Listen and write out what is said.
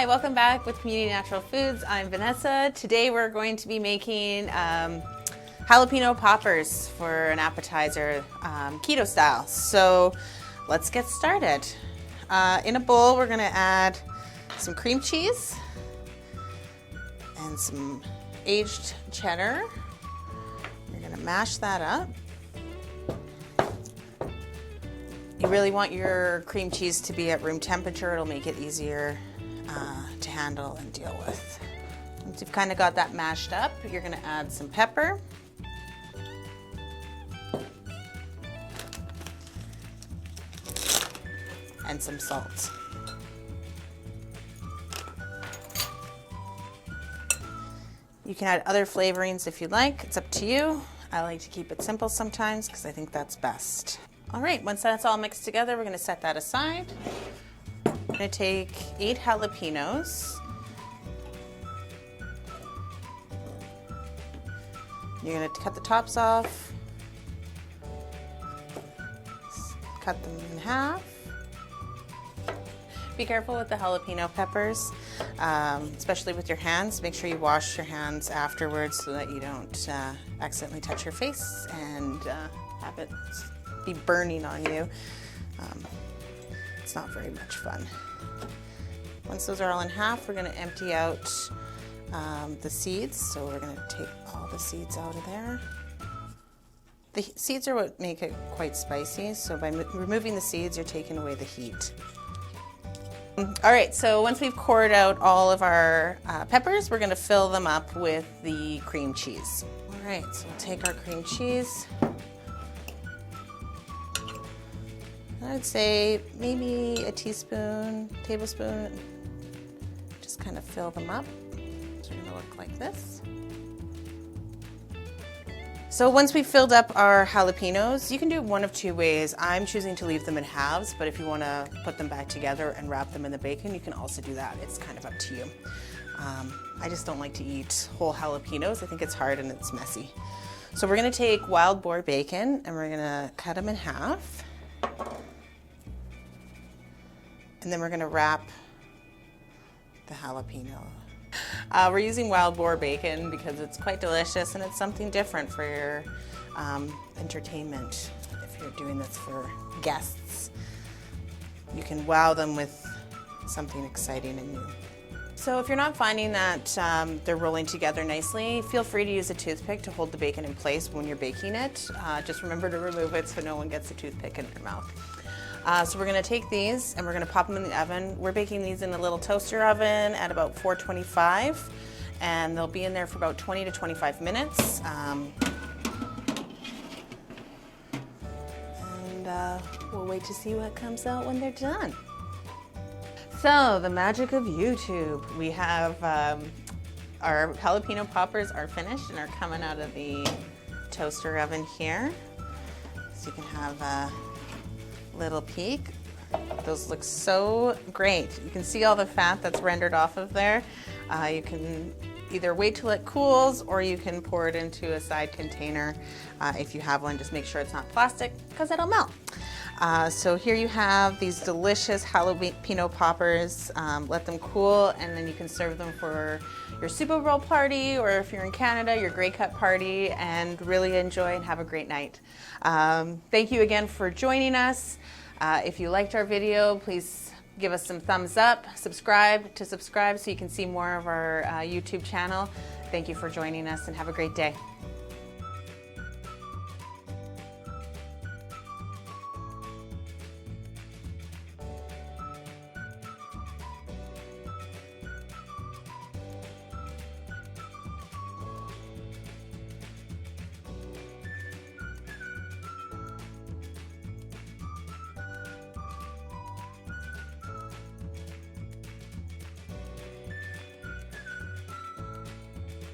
Hi, welcome back with Community Natural Foods. I'm Vanessa. Today we're going to be making jalapeno poppers for an appetizer, keto style. So let's get started. In a bowl we're going to add some cream cheese and some aged cheddar. You're going to mash that up. You really want your cream cheese to be at room temperature. It'll make it easier to handle and deal with. Once you've kind of got that mashed up, you're going to add some pepper. And some salt. You can add other flavorings if you like. It's up to you. I like to keep it simple sometimes because I think that's best. All right, once that's all mixed together, we're going to set that aside. I'm going to take 8 jalapenos. You're going to cut the tops off, cut them in half. Be careful with the jalapeno peppers, especially with your hands. Make sure you wash your hands afterwards so that you don't accidentally touch your face and have it be burning on you. It's not very much fun. Once those are all in half, we're going to empty out the seeds. So we're going to take all the seeds out of there. The seeds are what make it quite spicy, so by removing the seeds, you're taking away the heat. All right, so once we've cored out all of our peppers, we're going to fill them up with the cream cheese. All right, so we'll take our cream cheese. I'd say maybe a tablespoon, just kind of fill them up. So they're gonna look like this. So once we've filled up our jalapenos, you can do it one of two ways. I'm choosing to leave them in halves, but if you wanna put them back together and wrap them in the bacon, you can also do that. It's kind of up to you. I just don't like to eat whole jalapenos. I think it's hard and it's messy. So we're gonna take wild boar bacon and we're gonna cut them in half. And then we're going to wrap the jalapeno. We're using wild boar bacon because it's quite delicious and it's something different for your entertainment. If you're doing this for guests, you can wow them with something exciting and new. So if you're not finding that they're rolling together nicely, feel free to use a toothpick to hold the bacon in place when you're baking it. Just remember to remove it so no one gets the toothpick in their mouth. So we're going to take these and we're going to pop them in the oven. We're baking these in a little toaster oven at about 425, and they'll be in there for about 20 to 25 minutes. We'll wait to see what comes out when they're done. So the magic of YouTube. We have our jalapeno poppers are finished and are coming out of the toaster oven here. So you can have a little peek. Those look so great. You can see all the fat that's rendered off of there. You can either wait till it cools or you can pour it into a side container. If you have one, just make sure it's not plastic because it'll melt. So here you have these delicious jalapeno poppers. Let them cool and then you can serve them for your Super Bowl party, or if you're in Canada, your Grey Cup party, and really enjoy and have a great night. Thank you again for joining us. If you liked our video, please give us some thumbs up, subscribe so you can see more of our YouTube channel. Thank you for joining us and have a great day.